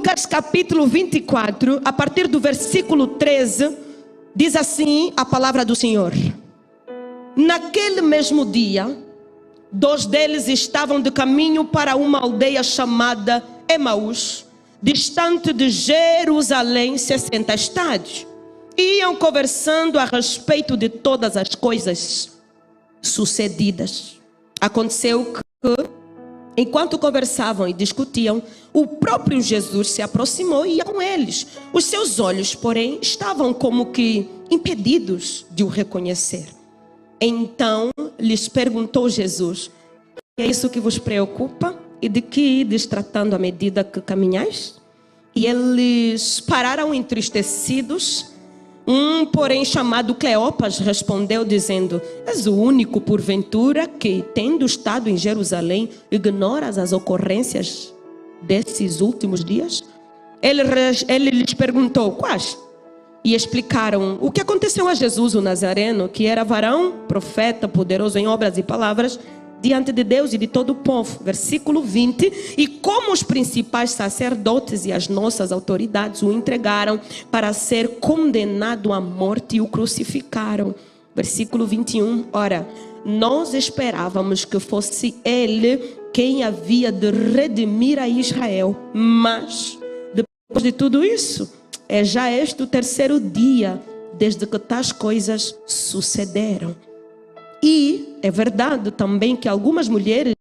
Lucas capítulo 24, a partir do versículo 13, diz assim a palavra do Senhor. Naquele mesmo dia, dois deles estavam de caminho para uma aldeia chamada Emaús, distante de Jerusalém 60 estádios. Iam conversando a respeito de todas as coisas sucedidas. Aconteceu que, enquanto conversavam e discutiam, o próprio Jesus se aproximou e ia com eles. Os seus olhos, porém, estavam como que impedidos de o reconhecer. Então lhes perguntou Jesus: é isso que vos preocupa? E de que ides tratando à medida que caminhais? E eles pararam entristecidos. Porém, chamado Cleopas, respondeu dizendo: és o único, porventura, que, tendo estado em Jerusalém, ignoras as ocorrências desses últimos dias? Ele lhes perguntou: quais? E explicaram o que aconteceu a Jesus, o Nazareno, que era varão, profeta, poderoso em obras e palavras, diante de Deus e de todo o povo. Versículo 20. E como os principais sacerdotes e as nossas autoridades o entregaram para ser condenado à morte e o crucificaram. Versículo 21. Ora, nós esperávamos que fosse ele quem havia de redimir a Israel. Mas, depois de tudo isso, é já este o terceiro dia desde que tais coisas sucederam. E é verdade também que algumas mulheres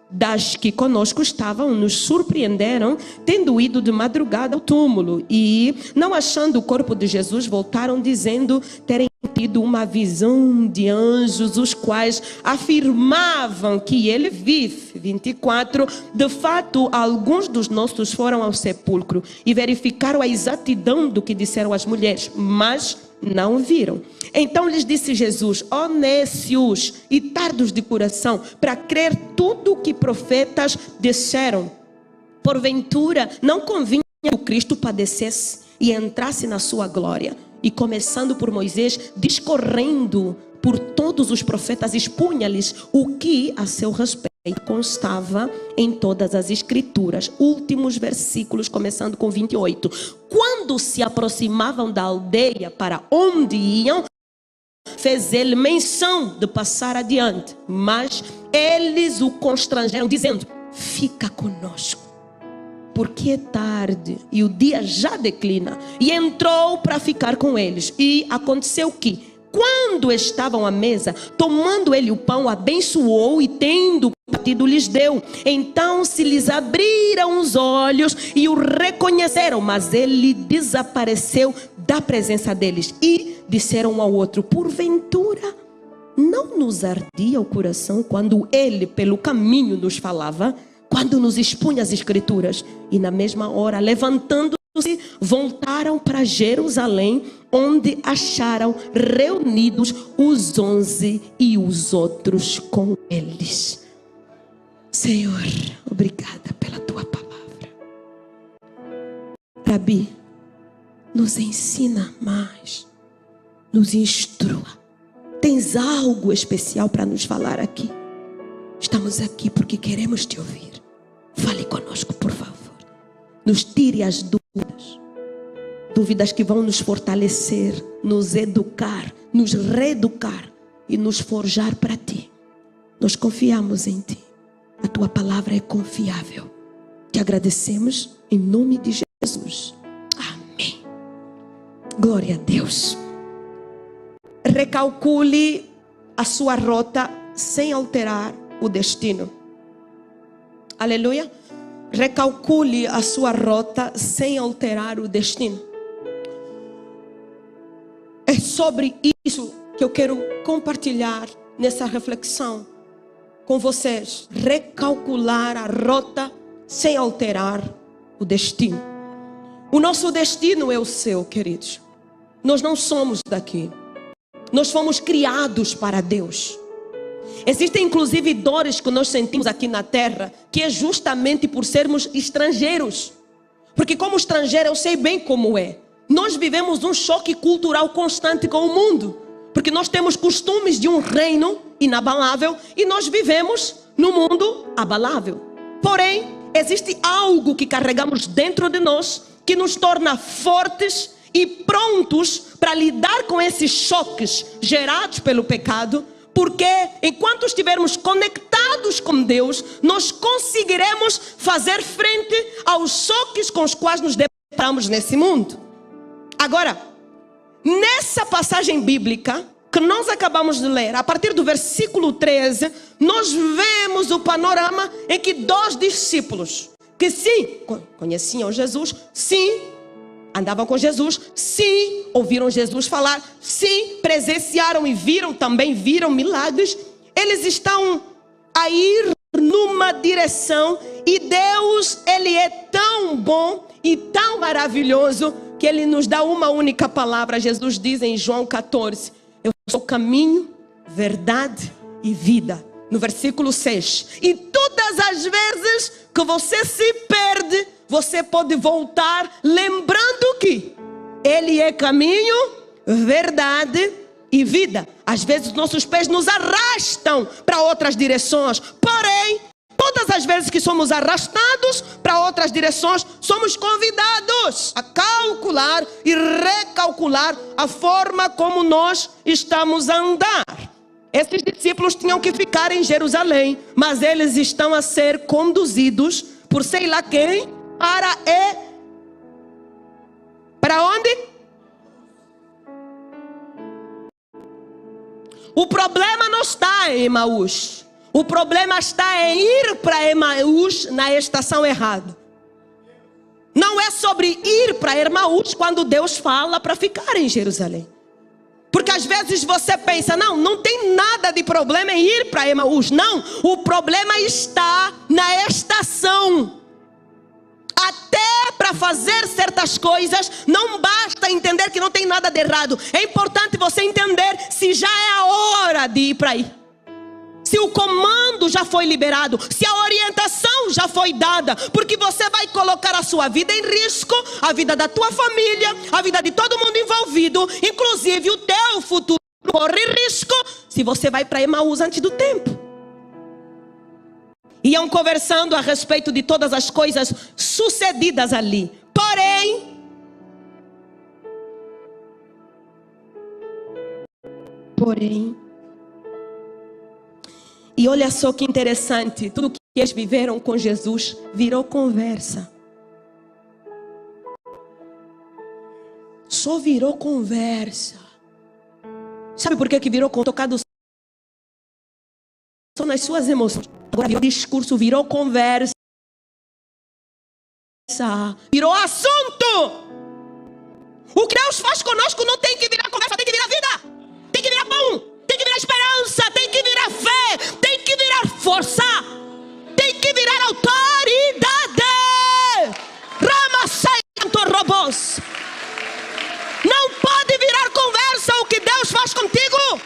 das que conosco estavam nos surpreenderam, tendo ido de madrugada ao túmulo e, não achando o corpo de Jesus, voltaram dizendo terem tido uma visão de anjos, os quais afirmavam que ele vive. 24. De fato, alguns dos nossos foram ao sepulcro e verificaram a exatidão do que disseram as mulheres, mas não viram. Então lhes disse Jesus: ó nécios e tardos de coração, para crer tudo o que profetas disseram. Porventura não convinha que o Cristo padecesse e entrasse na sua glória? E começando por Moisés, discorrendo por todos os profetas, expunha-lhes o que a seu respeito constava em todas as escrituras. Últimos versículos, começando com 28. Quando se aproximavam da aldeia para onde iam, fez ele menção de passar adiante, mas eles o constrangeram, dizendo: fica conosco, porque é tarde e o dia já declina. E entrou para ficar com eles. E aconteceu que, quando estavam à mesa, tomando ele o pão, abençoou e, tendo partido, lhes deu. Então se lhes abriram os olhos e o reconheceram, mas ele desapareceu da presença deles. E disseram um ao outro: porventura não nos ardia o coração quando ele pelo caminho nos falava, quando nos expunha as escrituras? E na mesma hora, levantando-se, voltaram para Jerusalém, onde acharam reunidos os 11 e os outros com eles. Senhor, obrigada pela tua palavra. Rabi, nos ensina mais, nos instrua. Tens algo especial para nos falar aqui. Estamos aqui porque queremos te ouvir. Fale conosco, por favor. Nos tire as dúvidas. Dúvidas que vão nos fortalecer, nos educar, nos reeducar e nos forjar para ti. Nós confiamos em ti. A tua palavra é confiável. Te agradecemos em nome de Jesus. Amém. Glória a Deus. Recalcule a sua rota sem alterar o destino. Aleluia. Recalcule a sua rota sem alterar o destino. É sobre isso que eu quero compartilhar nessa reflexão com vocês. Recalcular a rota sem alterar o destino. O nosso destino é o seu, queridos. Nós não somos daqui. Nós fomos criados para Deus. Existem inclusive dores que nós sentimos aqui na terra, que é justamente por sermos estrangeiros. Porque como estrangeiro eu sei bem como é. Nós vivemos um choque cultural constante com o mundo. Porque nós temos costumes de um reino inabalável e nós vivemos no mundo abalável. Porém, existe algo que carregamos dentro de nós que nos torna fortes e prontos para lidar com esses choques gerados pelo pecado, porque enquanto estivermos conectados com Deus, nós conseguiremos fazer frente aos choques com os quais nos deparamos nesse mundo. Agora, nessa passagem bíblica que nós acabamos de ler, a partir do versículo 13, nós vemos o panorama em que 2 discípulos, que sim, conheciam Jesus, sim, andavam com Jesus, sim, ouviram Jesus falar, sim, presenciaram e viram milagres, eles estão a ir numa direção, e Deus, Ele é tão bom e tão maravilhoso, que Ele nos dá uma única palavra. Jesus diz em João 14, eu sou o caminho, verdade e vida. No versículo 6, e todas as vezes que você se perde, você pode voltar lembrando que Ele é caminho, verdade e vida. Às vezes nossos pés nos arrastam para outras direções, porém, todas as vezes que somos arrastados para outras direções, somos convidados a calcular e recalcular a forma como nós estamos a andar. Esses discípulos tinham que ficar em Jerusalém, mas eles estão a ser conduzidos por sei lá quem para onde? O problema não está em Emaús. O problema está em ir para Emaús na estação errada. Não é sobre ir para Emaús quando Deus fala para ficar em Jerusalém. Porque às vezes você pensa, não tem nada de problema em ir para Emaús. Não, o problema está na estação. Até para fazer certas coisas, não basta entender que não tem nada de errado. É importante você entender se já é a hora de ir para aí. Se o comando já foi liberado, se a orientação já foi dada, porque você vai colocar a sua vida em risco, a vida da tua família, a vida de todo mundo envolvido, inclusive o teu futuro corre risco se você vai para Emaús antes do tempo. Iam conversando a respeito de todas as coisas sucedidas ali. Porém, e olha só que interessante, tudo que eles viveram com Jesus virou conversa. Só virou conversa. Sabe por que virou tocado só nas suas emoções? Agora virou discurso, virou conversa. Virou assunto. O que Deus faz conosco não tem que virar conversa, tem que virar vida. Tem que virar pão, tem que virar esperança, tem que virar fé, tem que virar força, tem que virar autoridade. Robôs. Não pode virar conversa o que Deus faz contigo.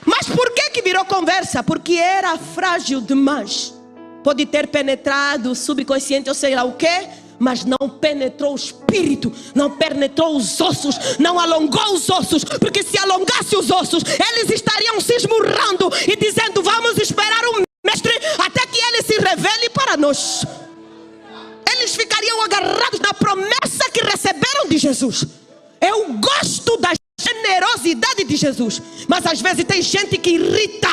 Mas por que virou conversa? Porque era frágil demais. Pode ter penetrado o subconsciente ou sei lá o que, mas não penetrou o espírito, não penetrou os ossos, não alongou os ossos, porque se alongasse os ossos, eles estariam se esmurrando e dizendo, vamos esperar o mestre até que ele se revele para nós. Eles ficariam agarrados na promessa que receberam de Jesus. Eu gosto da generosidade de Jesus, mas às vezes tem gente que irrita.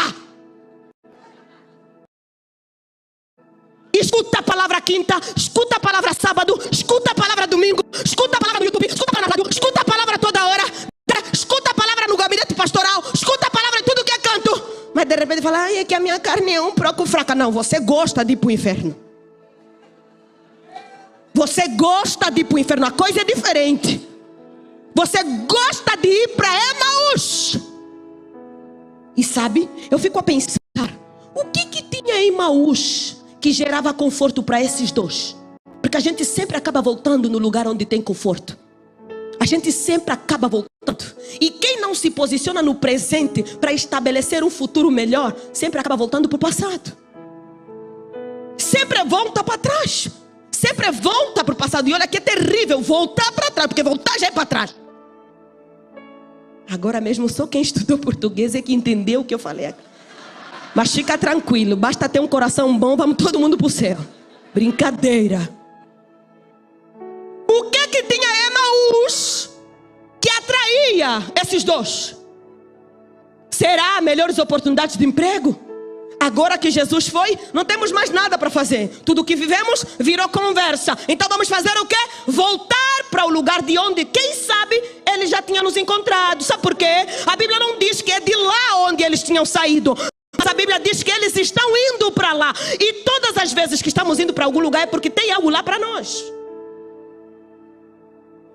Escuta a palavra quinta, escuta a palavra sábado, escuta a palavra domingo, escuta a palavra no YouTube, escuta a palavra na rádio, escuta a palavra toda hora, escuta a palavra no gabinete pastoral, escuta a palavra em tudo que é canto, mas de repente fala, ai, é que a minha carne é um pouco fraca. Não, você gosta de ir para o inferno. Você gosta de ir para o inferno, a coisa é diferente. Você gosta de ir para Emaús. E sabe, eu fico a pensar, o que tinha em Emaús que gerava conforto para esses dois? Porque a gente sempre acaba voltando no lugar onde tem conforto. A gente sempre acaba voltando. E quem não se posiciona no presente para estabelecer um futuro melhor, sempre acaba voltando para o passado. Sempre volta para trás. Sempre volta para o passado. E olha que é terrível voltar para trás, porque voltar já é para trás. Agora mesmo só quem estudou português é que entendeu o que eu falei aqui. Mas fica tranquilo, basta ter um coração bom, vamos todo mundo para o céu. Brincadeira. O que tinha Emaús que atraía esses dois? Será melhores oportunidades de emprego? Agora que Jesus foi, não temos mais nada para fazer. Tudo que vivemos virou conversa. Então vamos fazer o quê? Voltar para o lugar de onde, quem sabe, ele já tinha nos encontrado. Sabe por quê? A Bíblia não diz que é de lá onde eles tinham saído. Mas a Bíblia diz que eles estão indo para lá. E todas as vezes que estamos indo para algum lugar é porque tem algo lá para nós.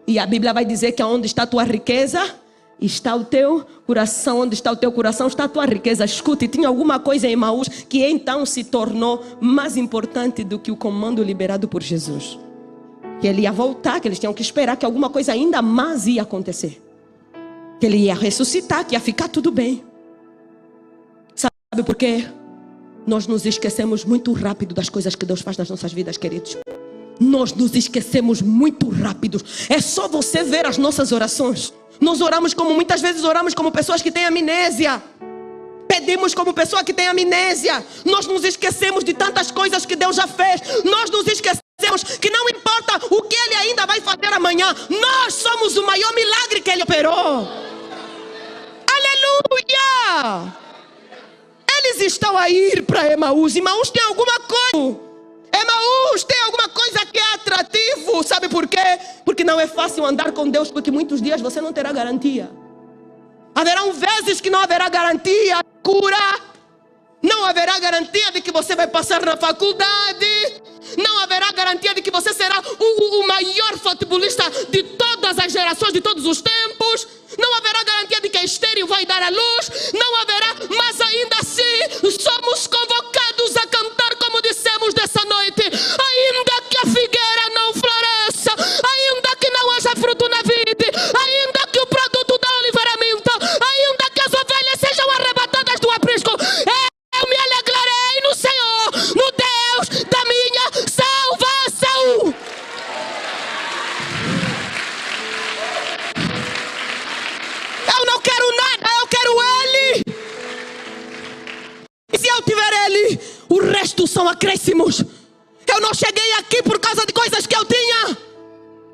E a Bíblia vai dizer que onde está a tua riqueza, está o teu coração. Onde está o teu coração, está a tua riqueza. Escute, tinha alguma coisa em Emaús que então se tornou mais importante do que o comando liberado por Jesus. Que ele ia voltar, que eles tinham que esperar que alguma coisa ainda mais ia acontecer. Que ele ia ressuscitar, que ia ficar tudo bem. Sabe por quê? Nós nos esquecemos muito rápido das coisas que Deus faz nas nossas vidas, queridos. Nós nos esquecemos muito rápido. É só você ver as nossas orações. Nós oramos como, muitas vezes oramos como pessoas que têm amnésia. Pedimos como pessoa que tem amnésia. Nós nos esquecemos de tantas coisas que Deus já fez. Nós nos esquecemos que não importa o que Ele ainda vai fazer amanhã. Nós somos o maior milagre que Ele operou. Aleluia! Eles estão a ir para Emaús. Emaús tem alguma coisa. Emaús tem alguma coisa que é atrativo. Sabe por quê? Porque não é fácil andar com Deus, porque muitos dias você não terá garantia. Haverão vezes que não haverá garantia de cura. Não haverá garantia de que você vai passar na faculdade. Não haverá garantia de que você será o maior futebolista de todas as gerações, de todos os tempos. Não haverá garantia de que a estéril vai dar à luz. Não haverá, mas ainda assim somos convocados a cantar como dissemos dessa noite. Ainda que a figueira não floresça, ainda que não haja fruto na vide, ainda que o produto da oliveira minta, ainda que as ovelhas sejam arrebatadas do aprisco, eu me alegrarei no Senhor, no Deus da minha salvação. Eu não quero nada, eu quero Ele. E se eu tiver Ele, o resto são acréscimos. Eu não cheguei aqui por causa de coisas que eu tinha,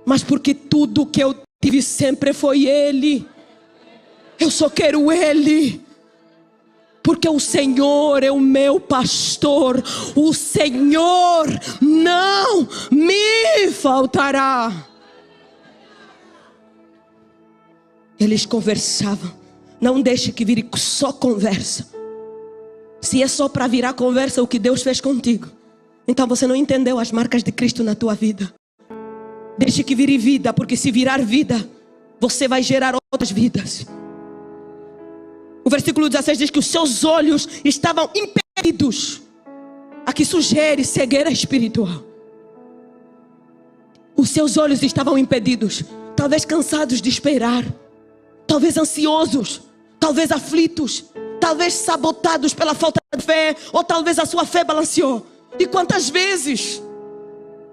mas porque tudo que eu tive sempre foi Ele. Eu só quero Ele. Porque o Senhor é o meu pastor. O Senhor não me faltará. Eles conversavam. Não deixe que vire só conversa. Se é só para virar conversa o que Deus fez contigo, então você não entendeu as marcas de Cristo na tua vida. Deixe que vire vida, porque se virar vida, você vai gerar outras vidas. O versículo 16 diz que os seus olhos estavam impedidos. Aqui sugere cegueira espiritual. Os seus olhos estavam impedidos. Talvez cansados de esperar. Talvez ansiosos. Talvez aflitos. Talvez sabotados pela falta de fé. Ou talvez a sua fé balanceou. E quantas vezes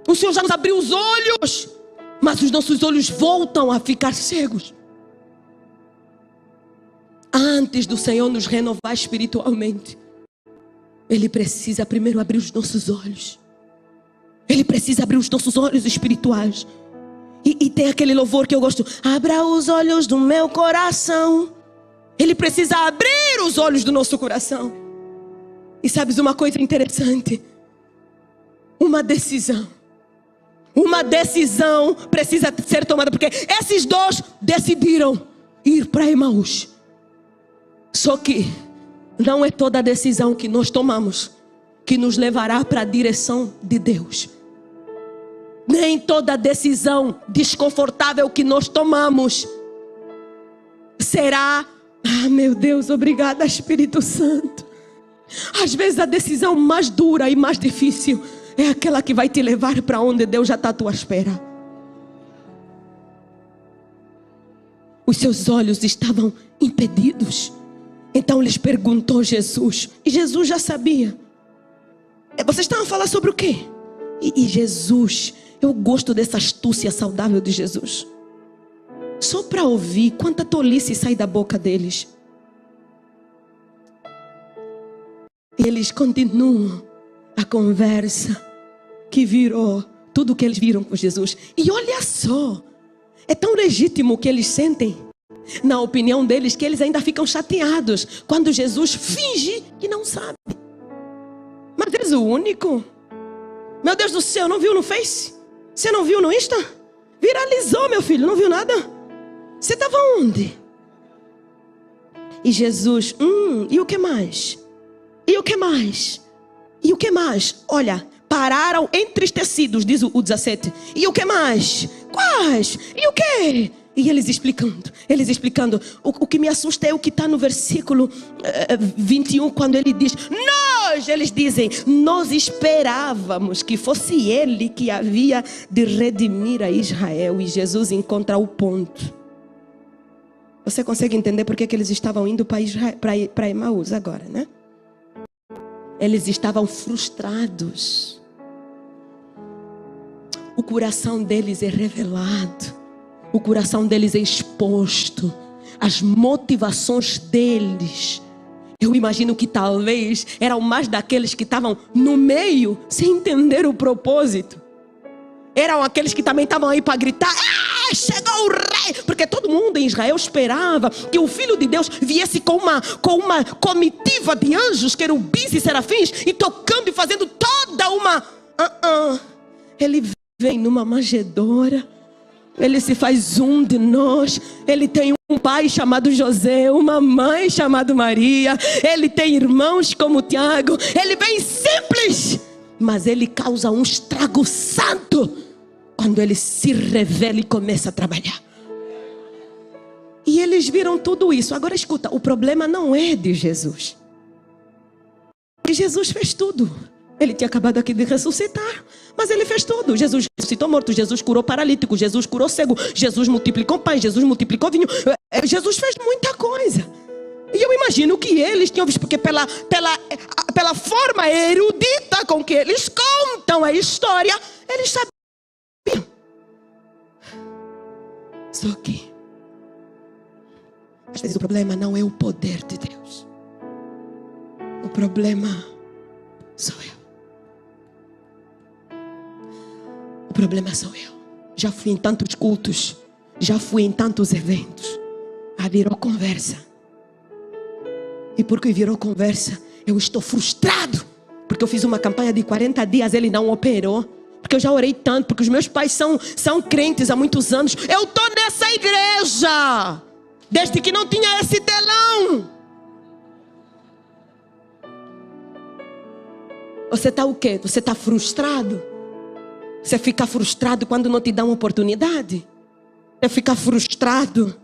o Senhor já nos abriu os olhos, mas os nossos olhos voltam a ficar cegos. Antes do Senhor nos renovar espiritualmente, Ele precisa primeiro abrir os nossos olhos. Ele precisa abrir os nossos olhos espirituais. E tem aquele louvor que eu gosto: abra os olhos do meu coração. Ele precisa abrir os olhos do nosso coração. E sabes uma coisa interessante? Uma decisão precisa ser tomada, porque esses dois decidiram ir para Emaús. Só que não é toda decisão que nós tomamos que nos levará para a direção de Deus. Nem toda decisão desconfortável que nós tomamos será, meu Deus, obrigada, Espírito Santo. Às vezes a decisão mais dura e mais difícil é aquela que vai te levar para onde Deus já está à tua espera. Os seus olhos estavam impedidos. Então lhes perguntou Jesus. E Jesus já sabia. Vocês estão a falar sobre o quê? E Jesus, eu gosto dessa astúcia saudável de Jesus. Só para ouvir quanta tolice sai da boca deles. E eles continuam a conversa que virou tudo o que eles viram com Jesus. E olha só, é tão legítimo que eles sentem, na opinião deles, que eles ainda ficam chateados quando Jesus finge que não sabe. Mas és o único. Meu Deus do céu, não viu no Face? Você não viu no Insta? Viralizou, meu filho, não viu nada? Você estava onde? E Jesus, e o que mais? E o que mais? E o que mais? Olha, pararam entristecidos, diz o 17. E o que mais? Quais? E o que? E eles explicando. O que me assusta é o que está no versículo 21, quando ele diz, eles dizem, nós esperávamos que fosse ele que havia de redimir a Israel. E Jesus encontra o ponto. Você consegue entender por que eles estavam indo para Emaús agora, né? Eles estavam frustrados. O coração deles é revelado. O coração deles é exposto. As motivações deles, eu imagino que talvez eram mais daqueles que estavam no meio, sem entender o propósito. Eram aqueles que também estavam aí para gritar, chegou o rei! Porque todo mundo em Israel esperava que o Filho de Deus viesse com uma comitiva de anjos, querubins e serafins, e tocando e fazendo toda uma... Ele vem numa manjedoura. Ele se faz um de nós. Ele tem um pai chamado José, uma mãe chamada Maria. Ele tem irmãos como Tiago. Ele vem simples, mas ele causa um estrago santo quando ele se revela e começa a trabalhar. E eles viram tudo isso. Agora escuta, o problema não é de Jesus. E Jesus fez tudo. Ele tinha acabado aqui de ressuscitar, mas ele fez tudo. Jesus ressuscitou morto, Jesus curou paralítico, Jesus curou cego, Jesus multiplicou pães, Jesus multiplicou vinho. Jesus fez muita coisa. E eu imagino que eles tinham visto, porque pela forma erudita com que eles contam a história, eles sabiam. Só que às vezes o problema não é o poder de Deus. O problema sou eu. O problema sou eu. Já fui em tantos cultos, já fui em tantos eventos. Virou conversa. E porque virou conversa, eu estou frustrado. Porque eu fiz uma campanha de 40 dias, ele não operou. Porque eu já orei tanto, porque os meus pais são crentes há muitos anos. Eu estou nessa igreja desde que não tinha esse telão. Você está o quê? Você está frustrado? Você fica frustrado quando não te dão oportunidade? Você fica frustrado?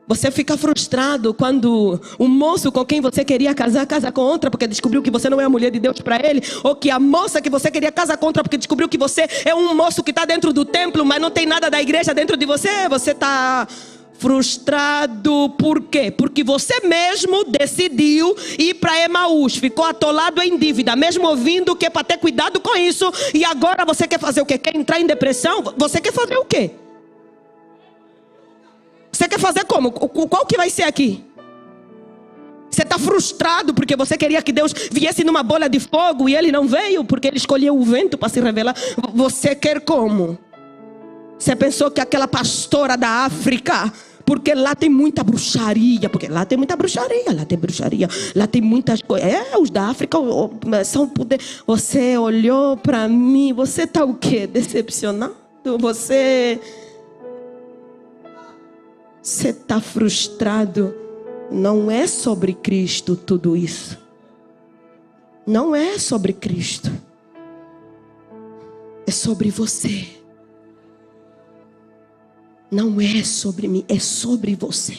Você fica frustrado quando o moço com quem você queria casar, casa com outra porque descobriu que você não é a mulher de Deus para ele? Ou que a moça que você queria casar com outra porque descobriu que você é um moço que está dentro do templo, mas não tem nada da igreja dentro de você? Você está frustrado por quê? Porque você mesmo decidiu ir para Emaús, ficou atolado em dívida, mesmo ouvindo que é para ter cuidado com isso, e agora você quer fazer o quê? Quer entrar em depressão? Você quer fazer o quê? Você quer fazer como? Qual que vai ser aqui? Você está frustrado porque você queria que Deus viesse numa bola de fogo e Ele não veio porque Ele escolheu o vento para se revelar. Você quer como? Você pensou que aquela pastora da África, porque lá tem muita bruxaria, lá tem muitas coisas. Os da África são poder. Você olhou para mim, você está o quê? Decepcionado? Você está frustrado. Não é sobre Cristo tudo isso. Não é sobre Cristo. É sobre você. Não é sobre mim, é sobre você.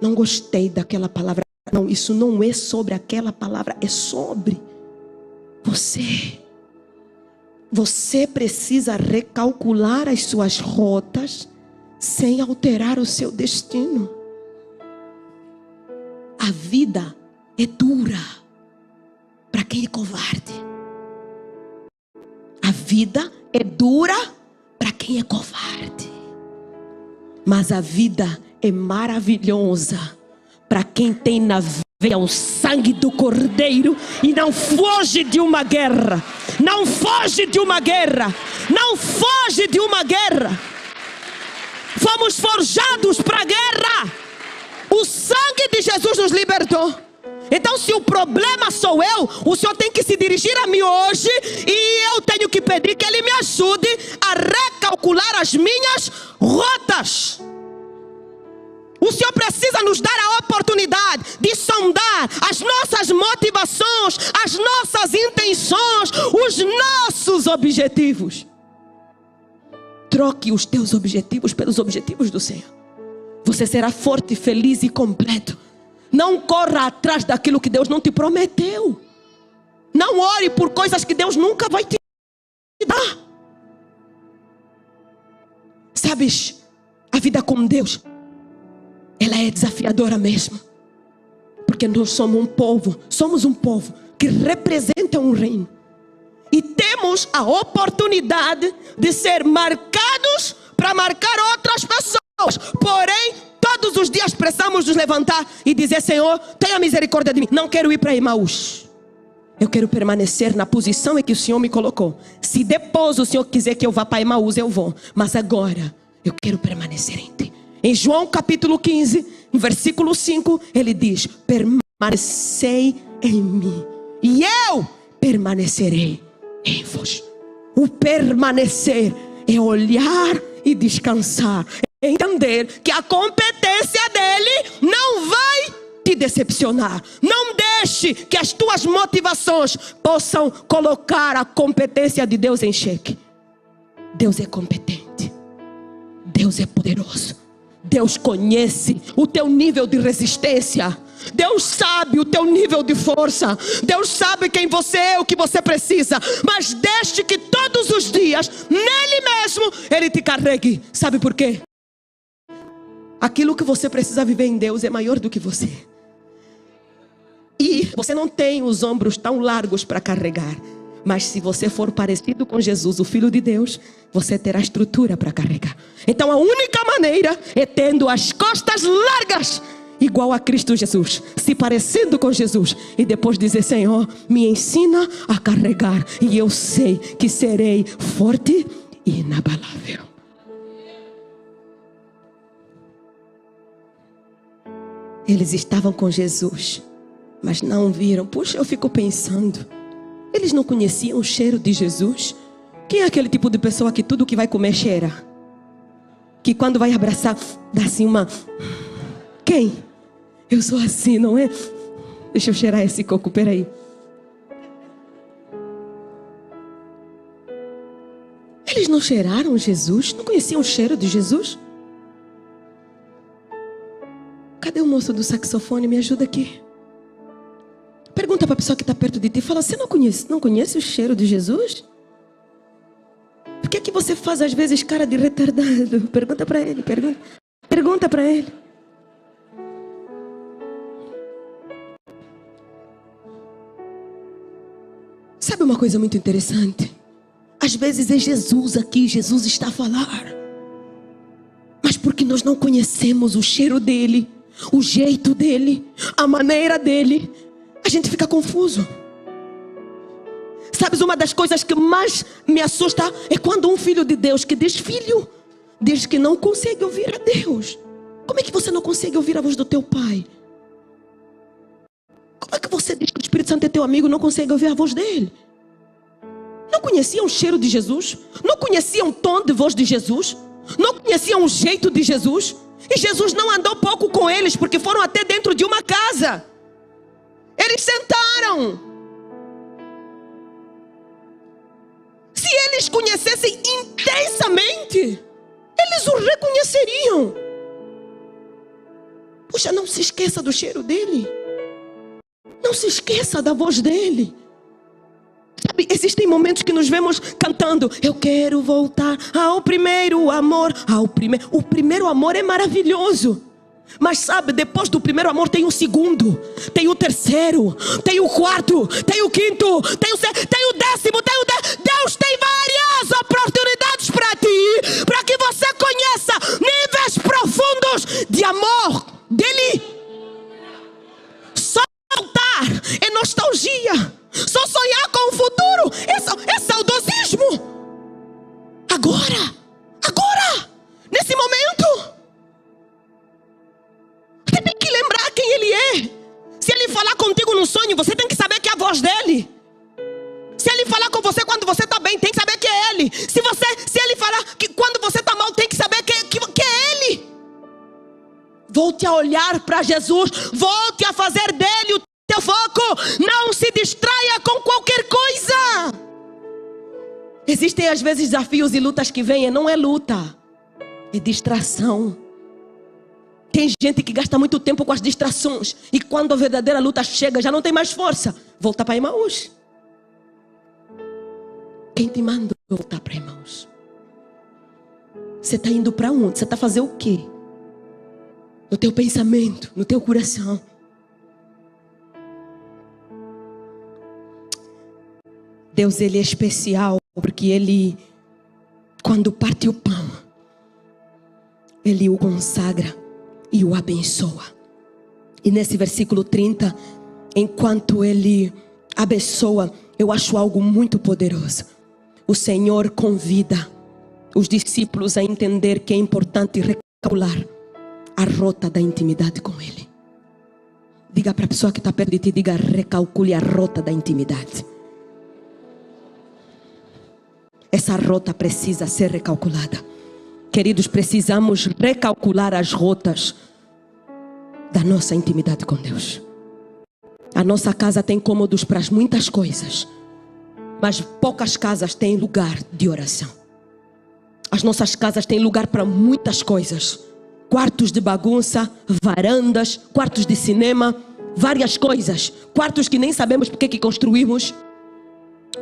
Não gostei daquela palavra. Não, isso não é sobre aquela palavra, é sobre você. Você precisa recalcular as suas rotas sem alterar o seu destino. A vida é dura para quem é covarde. A vida é dura para quem é covarde. Mas a vida é maravilhosa para quem tem na vida vê o sangue do Cordeiro e não foge de uma guerra. Não foge de uma guerra. Não foge de uma guerra. Fomos forjados para a guerra. O sangue de Jesus nos libertou. Então, se o problema sou eu, o Senhor tem que se dirigir a mim hoje e eu tenho que pedir que Ele me ajude a recalcular as minhas rotas. O Senhor precisa nos dar a oportunidade de sondar as nossas motivações, as nossas intenções, os nossos objetivos. Troque os teus objetivos pelos objetivos do Senhor. Você será forte, feliz e completo. Não corra atrás daquilo que Deus não te prometeu. Não ore por coisas que Deus nunca vai te dar. Sabes, a vida com Deus, ela é desafiadora mesmo. Porque nós somos um povo que representa um reino. E temos a oportunidade de ser marcados para marcar outras pessoas. Porém, todos os dias precisamos nos levantar e dizer: Senhor, tenha misericórdia de mim. Não quero ir para Emaús. Eu quero permanecer na posição em que o Senhor me colocou. Se depois o Senhor quiser que eu vá para Emaús, eu vou. Mas agora, eu quero permanecer em Ti. Em João capítulo 15, no versículo 5, ele diz: permanecei em mim e eu permanecerei em vós. O permanecer é olhar e descansar. Entender que a competência dele não vai te decepcionar. Não deixe que as tuas motivações possam colocar a competência de Deus em xeque. Deus é competente. Deus é poderoso. Deus conhece o teu nível de resistência. Deus sabe o teu nível de força. Deus sabe quem você é, o que você precisa. Mas deixe que todos os dias, nele mesmo, Ele te carregue. Sabe por quê? Aquilo que você precisa viver em Deus é maior do que você. E você não tem os ombros tão largos para carregar. Mas se você for parecido com Jesus, o Filho de Deus, você terá estrutura para carregar. Então a única maneira é tendo as costas largas, igual a Cristo Jesus, se parecendo com Jesus. E depois dizer: Senhor, me ensina a carregar. E eu sei que serei forte e inabalável. Eles estavam com Jesus, mas não viram. Puxa, eu fico pensando, eles não conheciam o cheiro de Jesus? Quem é aquele tipo de pessoa que tudo que vai comer cheira? Que quando vai abraçar, dá assim uma... Quem? Eu sou assim, não é? Deixa eu cheirar esse coco, peraí. Eles não cheiraram Jesus? Não conheciam o cheiro de Jesus? Cadê o moço do saxofone? Me ajuda aqui. Pergunta para a pessoa que está perto de ti. Fala: você não conhece o cheiro de Jesus? Por que é que você faz às vezes cara de retardado? Pergunta para ele. Pergunta para ele. Sabe uma coisa muito interessante? Às vezes é Jesus aqui, Jesus está a falar. Mas porque nós não conhecemos o cheiro dele, o jeito dele, a maneira dele, a gente fica confuso. Sabes, uma das coisas que mais me assusta é quando um filho de Deus que diz filho, diz que não consegue ouvir a Deus. Como é que você não consegue ouvir a voz do teu pai? Como é que você diz que o Espírito Santo é teu amigo e não consegue ouvir a voz dele? Não conheciam o cheiro de Jesus? Não conheciam o tom de voz de Jesus? Não conheciam o jeito de Jesus? E Jesus não andou pouco com eles, porque foram até dentro de uma casa. Eles sentaram. Se eles conhecessem intensamente, eles o reconheceriam. Puxa, não se esqueça do cheiro dele. Não se esqueça da voz dele. Sabe, existem momentos que nos vemos cantando: eu quero voltar ao primeiro amor. O primeiro amor é maravilhoso. Mas sabe, depois do primeiro amor tem o segundo, tem o terceiro, tem o quarto, tem o quinto, tem o décimo, Deus tem várias oportunidades para ti, para que você conheça níveis profundos de amor dele. Só sonho, você tem que saber que é a voz dele. Se ele falar com você quando você está bem, tem que saber que é ele. Se ele falar que quando você está mal, tem que saber que é ele. Volte a olhar para Jesus. Volte a fazer dele o teu foco. Não se distraia com qualquer coisa. Existem às vezes desafios e lutas que vêm. Não é luta, é distração. Tem gente que gasta muito tempo com as distrações. E quando a verdadeira luta chega, já não tem mais força. Volta para Emaús. Quem te manda voltar para Emaús? Você está indo para onde? Você está fazendo o quê? No teu pensamento, no teu coração. Deus, ele é especial porque ele, quando parte o pão, ele o consagra e o abençoa. E nesse versículo 30, enquanto ele abençoa, eu acho algo muito poderoso. O Senhor convida os discípulos a entender que é importante recalcular a rota da intimidade com ele. Diga para a pessoa que está perto de ti, diga: recalcule a rota da intimidade. Essa rota precisa ser recalculada. Queridos, precisamos recalcular as rotas da nossa intimidade com Deus. A nossa casa tem cômodos para muitas coisas, mas poucas casas têm lugar de oração. As nossas casas têm lugar para muitas coisas. Quartos de bagunça, varandas, quartos de cinema, várias coisas. Quartos que nem sabemos porque que construímos.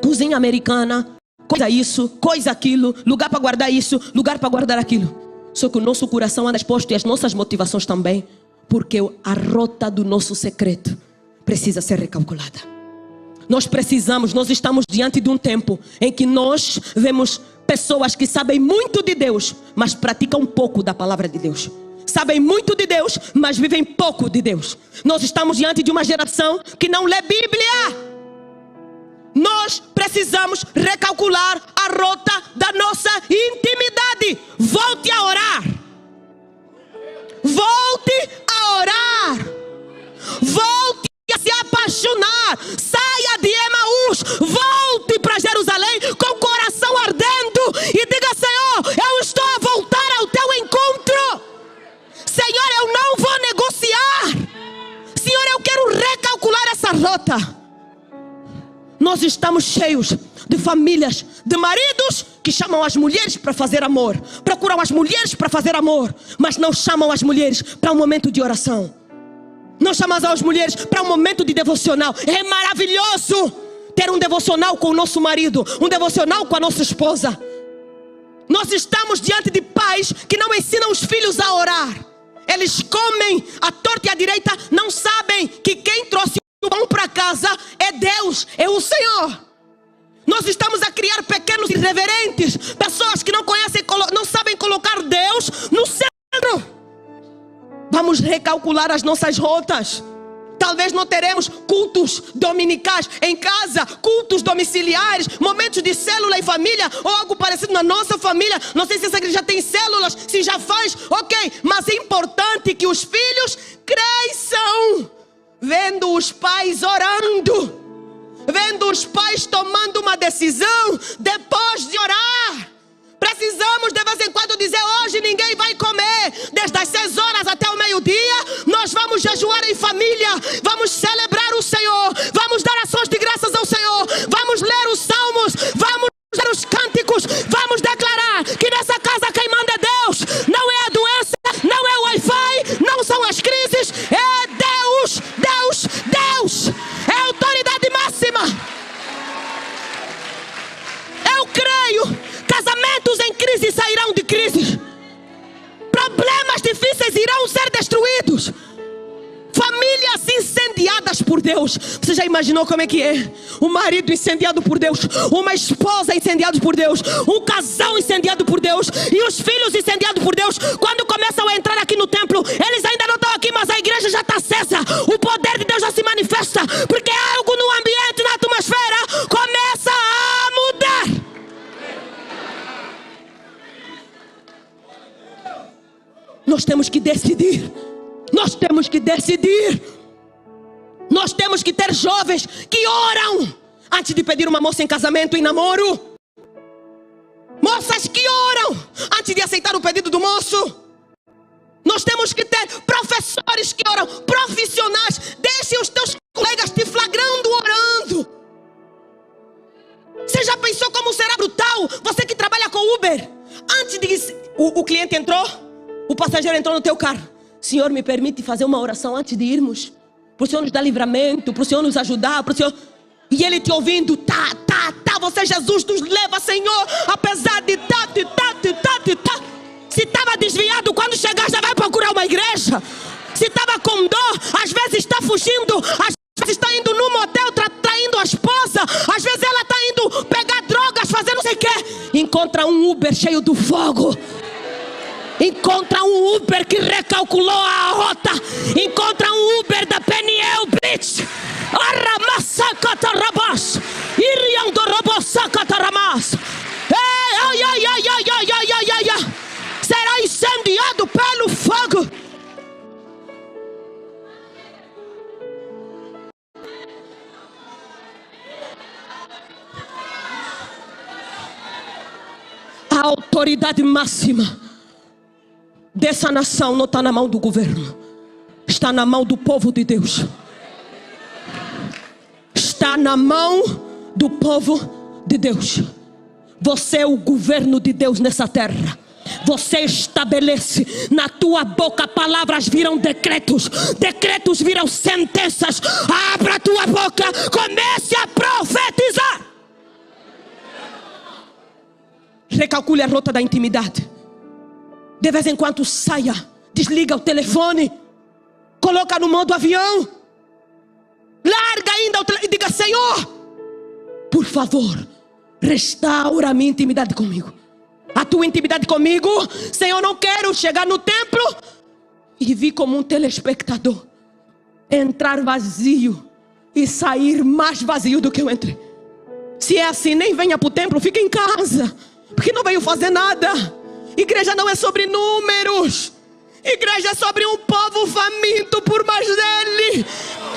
Cozinha americana, coisa isso, coisa aquilo, lugar para guardar isso, lugar para guardar aquilo. Só que o nosso coração anda exposto e as nossas motivações também, porque a rota do nosso secreto precisa ser recalculada. Nós estamos diante de um tempo em que nós vemos pessoas que sabem muito de Deus, mas praticam pouco da palavra de Deus. Sabem muito de Deus, mas vivem pouco de Deus. Nós estamos diante de uma geração que não lê Bíblia. Nós precisamos recalcular a rota da nossa intimidade. Volte a orar. Volte a orar. Volte a se apaixonar. Saia de Emaús. Volte para Jerusalém com o coração ardendo e diga: Senhor, eu estou a voltar ao teu encontro. Senhor, eu não vou negociar. Senhor, eu quero recalcular essa rota. Nós estamos cheios de famílias, de maridos que chamam as mulheres para fazer amor, procuram as mulheres para fazer amor, mas não chamam as mulheres para um momento de oração. Não chamamos as mulheres para um momento de devocional. É maravilhoso ter um devocional com o nosso marido, um devocional com a nossa esposa. Nós estamos diante de pais que não ensinam os filhos a orar. Eles comem à torta e à direita, não sabem que quem trouxe o pão para casa é Deus, é o Senhor. Nós estamos a criar pequenos irreverentes, pessoas que não conhecem, não sabem colocar Deus no centro. Vamos recalcular as nossas rotas. Talvez não teremos cultos dominicais em casa, cultos domiciliares, momentos de célula em família ou algo parecido na nossa família. Não sei se essa igreja tem células, se já faz, ok. Mas é importante que os filhos cresçam vendo os pais orando, vendo os pais tomando uma decisão depois de orar. Precisamos de vez em quando dizer: hoje ninguém vai comer, desde as 6 horas até o meio-dia nós vamos jejuar em família, vamos celebrar o Senhor, vamos dar ações de graças ao Senhor, vamos ler os salmos, vamos ler os cânticos, vamos declarar que nessa casa quem manda é Deus. Não é a doença, não é o Wi-Fi, não são as crises, é Deus, Deus, Deus, é a autoridade máxima. Eu creio, casamentos em crise sairão de crise, problemas difíceis irão ser destruídos, famílias incendiadas por Deus. Você já imaginou como é que é? Um marido incendiado por Deus, uma esposa incendiada por Deus, um casal incendiado por Deus e os filhos incendiados por Deus. Quando começam a entrar aqui no templo, eles ainda não estão aqui, mas a igreja já está acesa. O poder de Deus já se manifesta, porque algo no ambiente, na atmosfera começa a mudar. Nós temos que decidir. Nós temos que decidir. Nós temos que ter jovens que oram antes de pedir uma moça em casamento e namoro. Moças que oram antes de aceitar o pedido do moço. Nós temos que ter professores que oram, profissionais. Deixe os teus colegas te flagrando orando. Você já pensou como será brutal? Você que trabalha com Uber, antes de o cliente entrou, o passageiro entrou no teu carro. Senhor, me permite fazer uma oração antes de irmos? Para o Senhor nos dar livramento, para o Senhor nos ajudar, para o Senhor... E ele te ouvindo, você Jesus nos leva, Senhor, apesar de tá. Se estava desviado, quando chegar já vai procurar uma igreja. Se estava com dor, às vezes está fugindo, às vezes está indo no motel, traindo a esposa, às vezes ela está indo pegar drogas, fazer não sei o que. Encontra um Uber cheio do fogo. Encontra um Uber que recalculou a rota. Encontra um Uber da Peniel Beach. Aramasacatarabas. Iriandorobosacatarabas. Ai. Será incendiado pelo fogo. A autoridade máxima dessa nação não está na mão do governo, está na mão do povo de Deus. Está na mão do povo de Deus. Você é o governo de Deus nessa terra. Você estabelece, na tua boca palavras viram decretos, decretos viram sentenças. Abra a tua boca, comece a profetizar. Recalcule a rota da intimidade. De vez em quando saia, desliga o telefone, coloca no modo avião, larga ainda o telefone e diga: Senhor, por favor, restaura a minha intimidade comigo. A tua intimidade comigo. Senhor, não quero chegar no templo e vir como um telespectador, entrar vazio e sair mais vazio do que eu entrei. Se é assim, nem venha para o templo, fica em casa, porque não veio fazer nada. Igreja não é sobre números. Igreja é sobre um povo faminto por mais dele.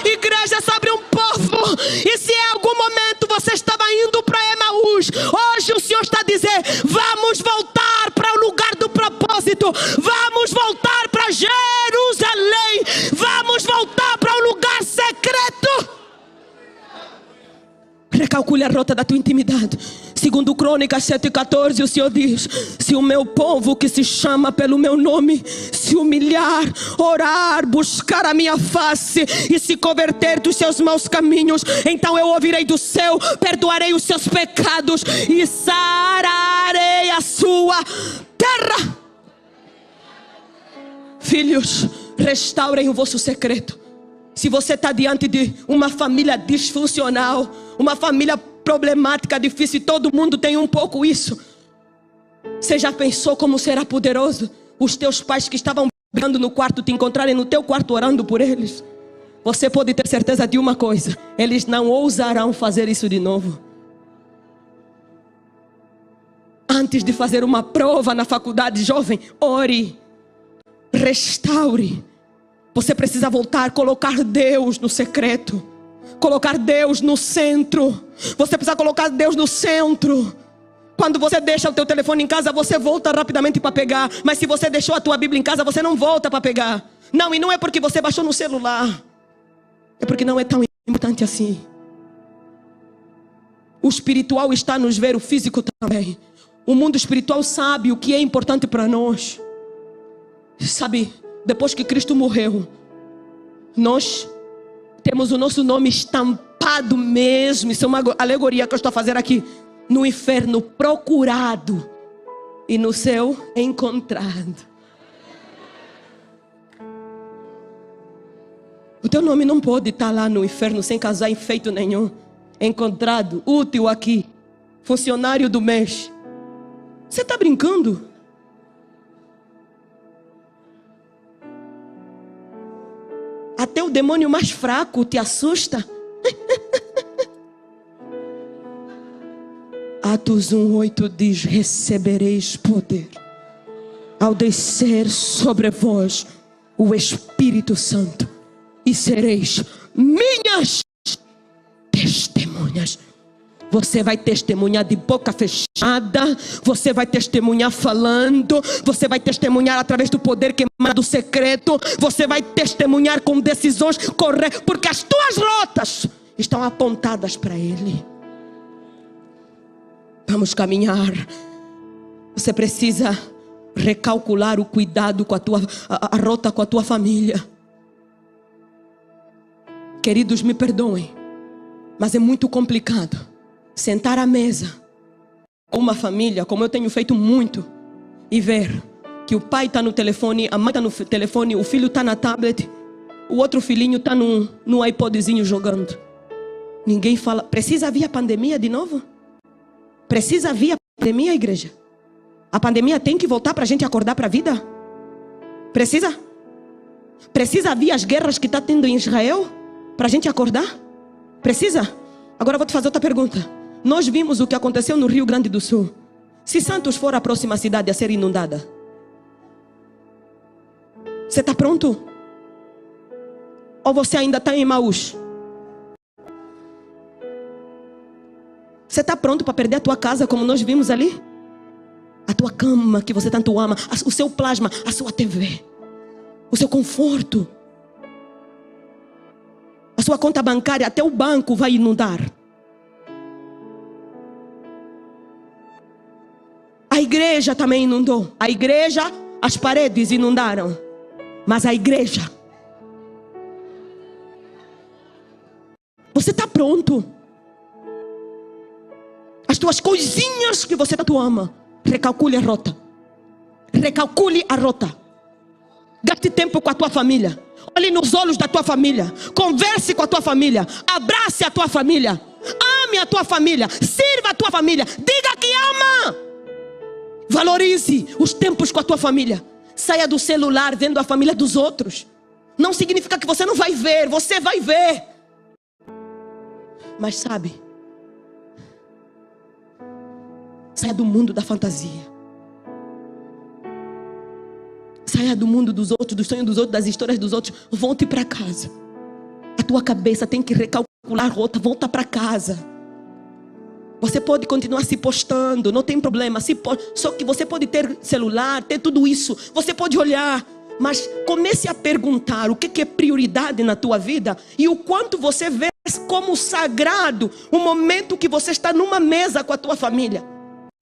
Igreja é sobre um povo. E se em algum momento você estava indo para Emaús, hoje o Senhor está a dizer: vamos voltar para o lugar do propósito. Vamos voltar para Jerusalém. Vamos voltar para o lugar secreto. Recalcule a rota da tua intimidade. Segundo Crônicas 7,14, o Senhor diz: se o meu povo que se chama pelo meu nome se humilhar, orar, buscar a minha face e se converter dos seus maus caminhos, então eu ouvirei do céu, perdoarei os seus pecados e sararei a sua terra. Filhos, restaurem o vosso secreto. Se você está diante de uma família disfuncional, uma família problemática, difícil, todo mundo tem um pouco isso. Você já pensou como será poderoso os teus pais que estavam brigando no quarto te encontrarem no teu quarto orando por eles? Você pode ter certeza de uma coisa: eles não ousarão fazer isso de novo. Antes de fazer uma prova na faculdade, jovem, ore, restaure. Você precisa voltar, colocar Deus no secreto, colocar Deus no centro. Você precisa colocar Deus no centro. Quando você deixa o teu telefone em casa, você volta rapidamente para pegar. Mas se você deixou a tua Bíblia em casa, você não volta para pegar. Não, e não é porque você baixou no celular, é porque não é tão importante assim. O espiritual está nos ver, o físico também. O mundo espiritual sabe o que é importante para nós. Sabe, depois que Cristo morreu, nós temos o nosso nome estampado mesmo. Isso é uma alegoria que eu estou a fazer aqui. No inferno procurado e no céu encontrado. O teu nome não pode estar lá no inferno sem causar efeito nenhum. Encontrado, útil aqui, funcionário do mês. Você está brincando? Até o demônio mais fraco te assusta. Atos 1:8 diz: recebereis poder ao descer sobre vós o Espírito Santo, e sereis minhas testemunhas. Você vai testemunhar de boca fechada, você vai testemunhar falando, você vai testemunhar através do poder que emana do secreto, você vai testemunhar com decisões corretas, porque as tuas rotas estão apontadas para Ele. Vamos caminhar. Você precisa recalcular o cuidado com a rota com a tua família. Queridos, me perdoem, mas é muito complicado sentar à mesa com uma família, como eu tenho feito muito, e ver que o pai está no telefone, a mãe está no telefone, o filho está na tablet, o outro filhinho está no iPodzinho jogando. Ninguém fala. Precisa vir a pandemia de novo? Precisa vir a pandemia, igreja? A pandemia tem que voltar para a gente acordar para a vida? Precisa? Precisa vir as guerras que está tendo em Israel para a gente acordar? Precisa? Agora eu vou te fazer outra pergunta. Nós vimos o que aconteceu no Rio Grande do Sul. Se Santos for a próxima cidade a ser inundada, você está pronto? Ou você ainda está em Emaús? Você está pronto para perder a tua casa como nós vimos ali? A tua cama que você tanto ama, o seu plasma, a sua TV, o seu conforto, a sua conta bancária, até o banco vai inundar. A igreja também inundou. A igreja, as paredes inundaram. Mas a igreja, você está pronto? As tuas coisinhas que você tanto ama, recalcule a rota. Recalcule a rota. Gaste tempo com a tua família. Olhe nos olhos da tua família. Converse com a tua família. Abrace a tua família. Ame a tua família. Sirva a tua família. Diga que ama. Valorize os tempos com a tua família. Saia do celular vendo a família dos outros. Não significa que você não vai ver. Você vai ver. Mas sabe, saia do mundo da fantasia. Saia do mundo dos outros, dos sonhos dos outros, das histórias dos outros. Volte para casa. A tua cabeça tem que recalcular a rota. Volta para casa. Você pode continuar se postando, não tem problema. Só que você pode ter celular, ter tudo isso. Você pode olhar. Mas comece a perguntar o que é prioridade na tua vida. E o quanto você vê como sagrado o momento que você está numa mesa com a tua família.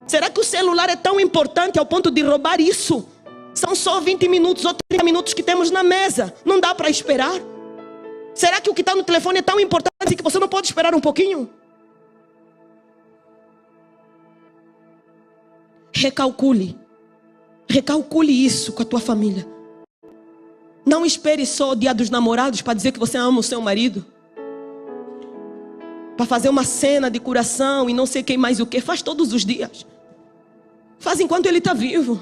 Será que o celular é tão importante ao ponto de roubar isso? São só 20 minutos ou 30 minutos que temos na mesa. Não dá para esperar? Será que o que está no telefone é tão importante que você não pode esperar um pouquinho? Recalcule. Recalcule isso com a tua família. Não espere só o dia dos namorados para dizer que você ama o seu marido. Para fazer uma cena de curação e não sei quem mais o que. Faz todos os dias. Faz enquanto ele está vivo.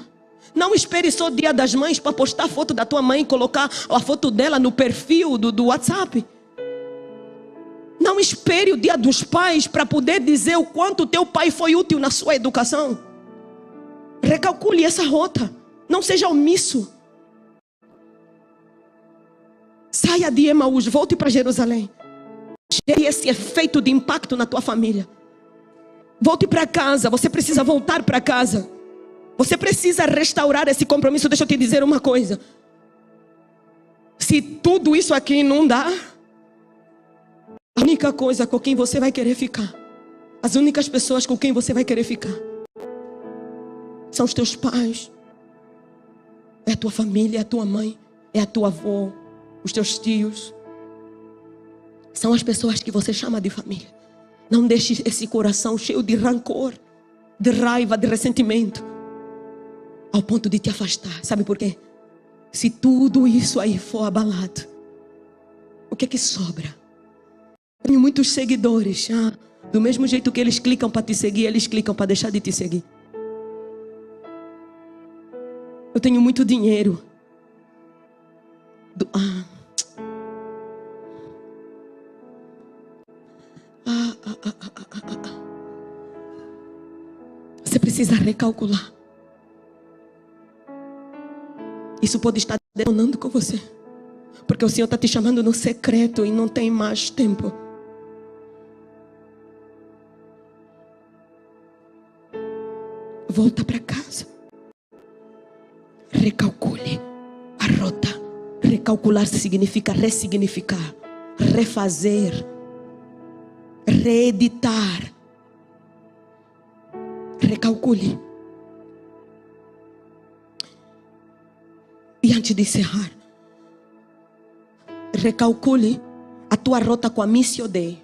Não espere só o dia das mães para postar a foto da tua mãe e colocar a foto dela no perfil do WhatsApp. Não espere o dia dos pais para poder dizer o quanto teu pai foi útil na sua educação. Recalcule essa rota. Não seja omisso. Saia de Emaús, volte para Jerusalém. Gere esse efeito de impacto na tua família. Volte para casa. Você precisa voltar para casa. Você precisa restaurar esse compromisso. Deixa eu te dizer uma coisa. Se tudo isso aqui não dá, a única coisa com quem você vai querer ficar, as únicas pessoas com quem você vai querer ficar, são os teus pais. É a tua família, é a tua mãe, é a tua avó, os teus tios. São as pessoas que você chama de família. Não deixe esse coração cheio de rancor, de raiva, de ressentimento, ao ponto de te afastar. Sabe por quê? Se tudo isso aí for abalado, o que é que sobra? Tenho muitos seguidores. Do mesmo jeito que eles clicam para te seguir, eles clicam para deixar de te seguir. Eu tenho muito dinheiro. Você precisa recalcular. Isso pode estar detonando com você. Porque o Senhor está te chamando no secreto e não tem mais tempo. Volta para casa. Recalcule a rota. Recalcular significa ressignificar, refazer, reeditar. Recalcule. E antes de encerrar, recalcule a tua rota com a Missio Dei.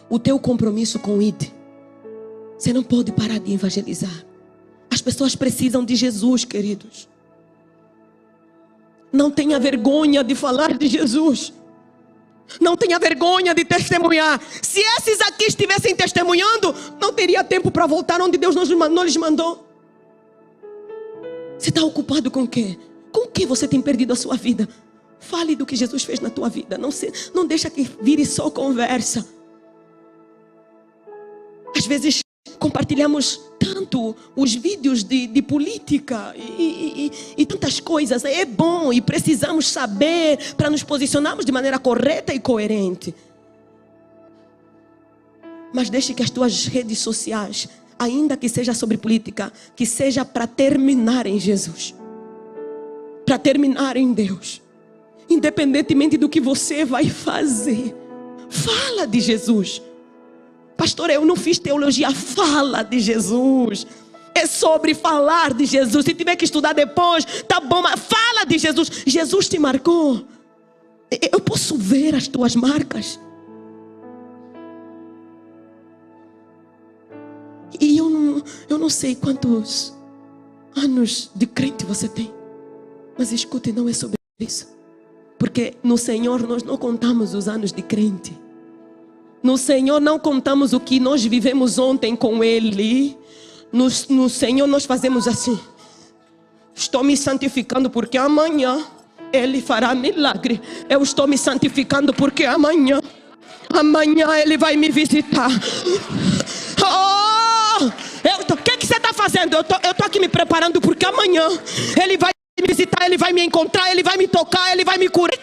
O teu compromisso com o ID. Você não pode parar de evangelizar. As pessoas precisam de Jesus, queridos. Não tenha vergonha de falar de Jesus. Não tenha vergonha de testemunhar. Se esses aqui estivessem testemunhando, não teria tempo para voltar onde Deus não lhes mandou. Você está ocupado com o quê? Com o que você tem perdido a sua vida? Fale do que Jesus fez na tua vida. Não deixa que vire só conversa. Às vezes compartilhamos tanto os vídeos de política e tantas coisas. É bom e precisamos saber para nos posicionarmos de maneira correta e coerente. Mas deixe que as tuas redes sociais, ainda que seja sobre política, que seja para terminar em Jesus, para terminar em Deus. Independentemente do que você vai fazer, fala de Jesus. Pastor, eu não fiz teologia. Fala de Jesus. É sobre falar de Jesus. Se tiver que estudar depois, tá bom, mas fala de Jesus. Jesus te marcou. Eu posso ver as tuas marcas. E eu não sei quantos anos de crente você tem. Mas escute, não é sobre isso. Porque no Senhor nós não contamos os anos de crente. No Senhor não contamos o que nós vivemos ontem com Ele. No Senhor nós fazemos assim. Estou me santificando porque amanhã Ele fará milagre. Eu estou me santificando porque amanhã Ele vai me visitar. O que você está fazendo? Eu estou aqui me preparando porque amanhã Ele vai me visitar, Ele vai me encontrar, Ele vai me tocar, Ele vai me curar.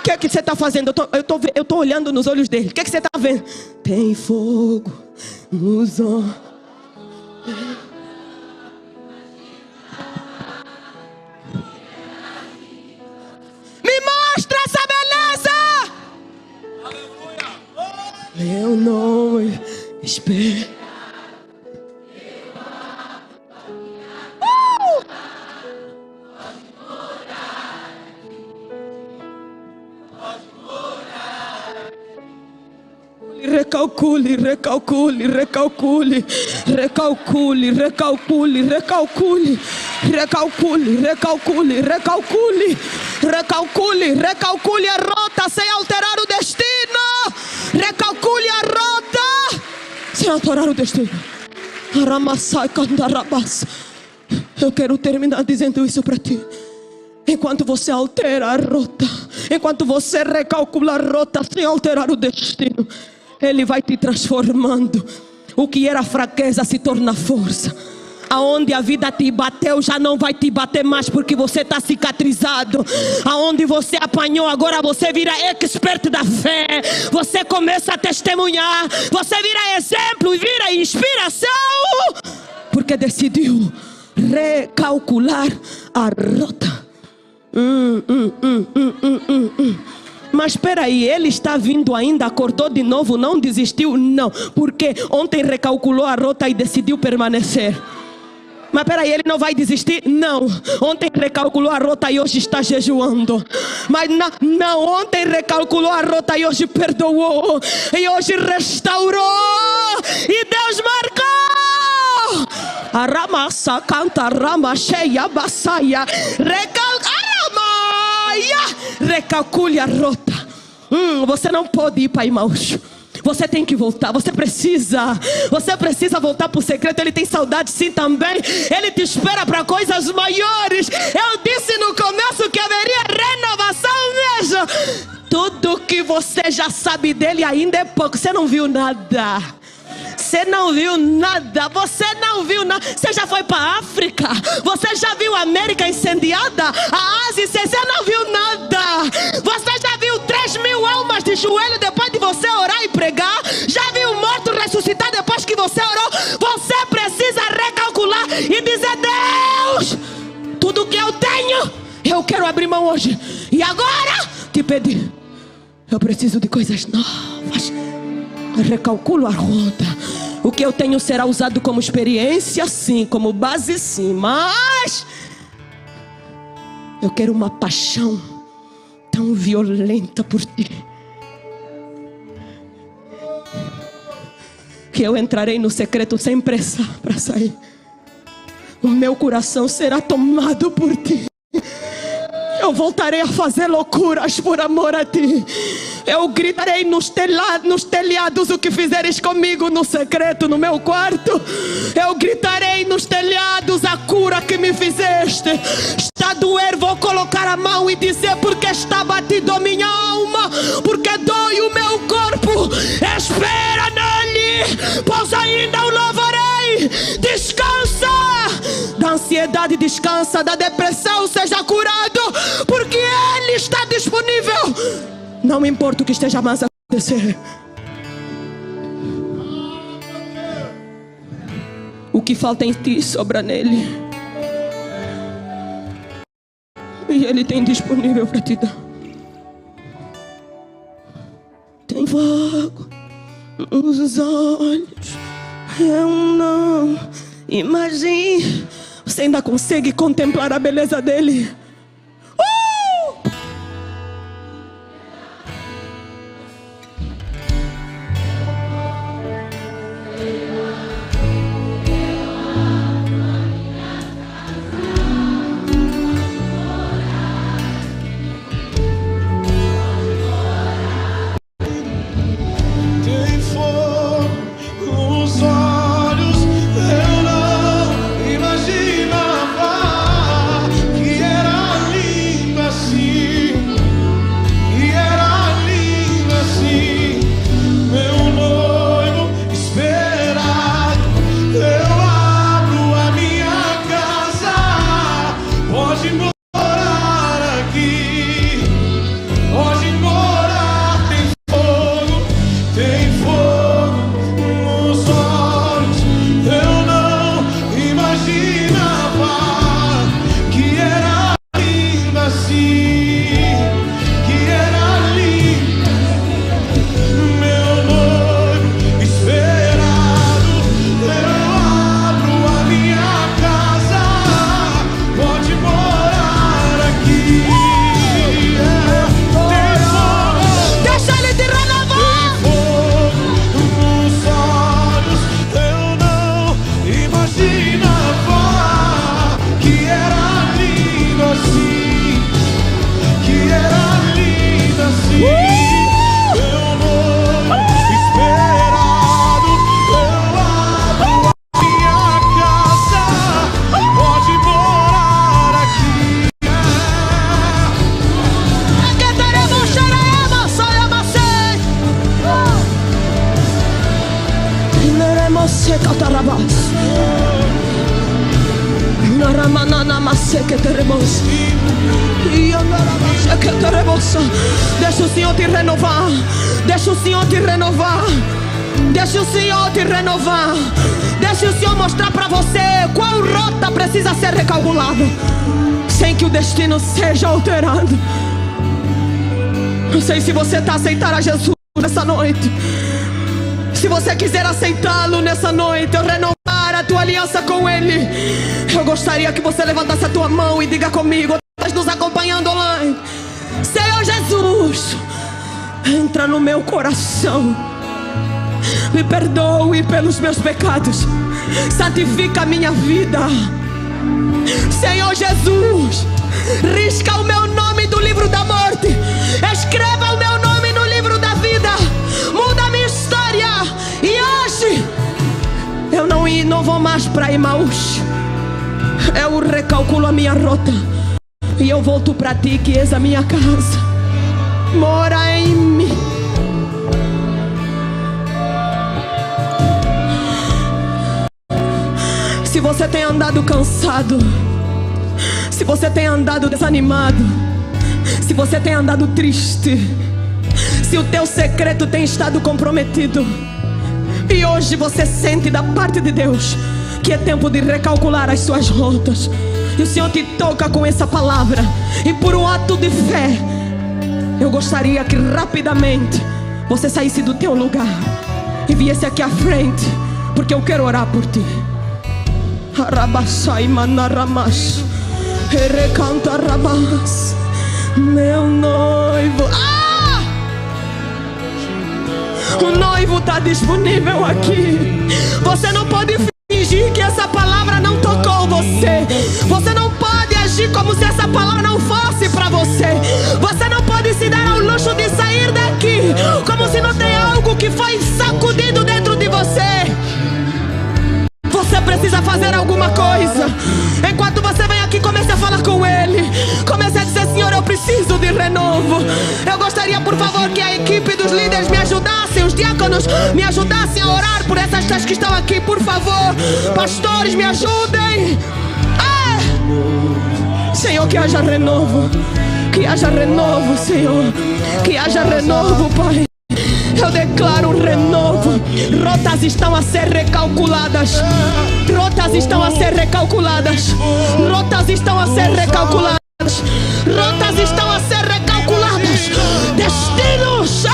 O que você está fazendo? Eu estou olhando nos olhos dele. O que você está vendo? Tem fogo nos olhos. Me mostra essa beleza. Aleluia. Eu não espero. Recalcule, recalcule, recalcule, recalcule, recalcule, recalcule, recalcule, recalcule, recalcule, recalcule, recalcule a rota sem alterar o destino. Recalcule a rota sem alterar o destino. Eu quero terminar dizendo isso para ti. Enquanto você altera a rota, enquanto você recalcula a rota sem alterar o destino, Ele vai te transformando. O que era fraqueza se torna força. Aonde a vida te bateu já não vai te bater mais, porque você está cicatrizado. Aonde você apanhou, agora você vira expert da fé. Você começa a testemunhar. Você vira exemplo e vira inspiração, porque decidiu recalcular a rota. Mas espera aí, ele está vindo ainda, acordou de novo, não desistiu? Não, porque ontem recalculou a rota e decidiu permanecer. Mas espera aí, ele não vai desistir? Não, ontem recalculou a rota e hoje está jejuando. Mas não, ontem recalculou a rota e hoje perdoou. E hoje restaurou. E Deus marcou. A ramassa canta, a rama cheia, baçaia. Recalcule a rota. Você não pode ir para Emaús. Você tem que voltar. Você precisa voltar para o secreto. Ele tem saudade sim também. Ele te espera para coisas maiores. Eu disse no começo que haveria renovação mesmo. Tudo que você já sabe dele ainda é pouco. Você não viu nada. Você não viu nada. Você não viu nada. Você já foi para a África? Você já viu a América incendiada? A Ásia? Você não viu nada. Você já viu 3.000 almas de joelho depois de você orar e pregar? Já viu o morto ressuscitar depois que você orou? Você precisa recalcular e dizer: Deus, tudo que eu tenho, eu quero abrir mão hoje. E agora te pedir, eu preciso de coisas novas. Eu recalculo a rota. O que eu tenho será usado como experiência, sim, como base, sim, mas eu quero uma paixão tão violenta por ti, que eu entrarei no secreto sem pressa para sair. O meu coração será tomado por ti. Eu voltarei a fazer loucuras por amor a ti. Eu gritarei nos telhados o que fizeres comigo no secreto, no meu quarto. Eu gritarei nos telhados a cura que me fizeste. Está a doer, vou colocar a mão e dizer: porque está batido a minha alma, porque dói o meu corpo. Espera nele, pois ainda o louvarei. Descansa da ansiedade, descansa da depressão, seja curado, porque ele está disponível. Não importa o que esteja mais a acontecer. O que falta em ti sobra nele, e ele tem disponível para te dar. Tem fogo nos olhos, eu não imagino. Você ainda consegue contemplar a beleza dele? Deixa o Senhor te renovar. Deixa o Senhor te renovar. Deixa o Senhor te renovar. Deixa o Senhor mostrar para você qual rota precisa ser recalculada, sem que o destino seja alterado. Não sei se você está a aceitar a Jesus nessa noite. Se você quiser aceitá-lo nessa noite, renovar a tua aliança com Ele, eu gostaria que você levantasse a tua mão e diga comigo, estás nos acompanhando online: Senhor Jesus, entra no meu coração, me perdoe pelos meus pecados, santifica a minha vida. Senhor Jesus, risca o meu nome do livro da morte, escreva o meu nome no livro da vida, muda a minha história. E hoje eu não vou mais para Emaús, eu recalculo a minha rota e eu volto para ti, que és a minha casa. Mora em mim. Se você tem andado cansado, se você tem andado desanimado, se você tem andado triste, se o teu secreto tem estado comprometido, e hoje você sente da parte de Deus que é tempo de recalcular as suas rotas, e o Senhor te toca com essa palavra, e por um ato de fé, eu gostaria que rapidamente você saísse do teu lugar e viesse aqui à frente, porque eu quero orar por ti. Meu noivo, o noivo está disponível aqui. Você não pode fingir que essa palavra não tocou você. Você não pode agir como se essa palavra não fosse para você. Você não pode se dar ao luxo de sair daqui como se não tem algo que foi sacudido dentro de você. Você precisa fazer alguma coisa. Enquanto você vem aqui, comece a falar com Ele. Comece a dizer: Senhor, eu preciso de renovo. Eu gostaria, por favor, que a equipe dos líderes me ajudassem, os diáconos me ajudassem a orar por essas pessoas que estão aqui, por favor. Pastores, me ajudem. Senhor, que haja renovo. Que haja renovo, Senhor. Que haja renovo, Pai. Eu declaro um renovo. Rotas estão a ser recalculadas. Rotas estão a ser recalculadas. Rotas estão a ser recalculadas. Rotas estão a ser recalculadas. Destinos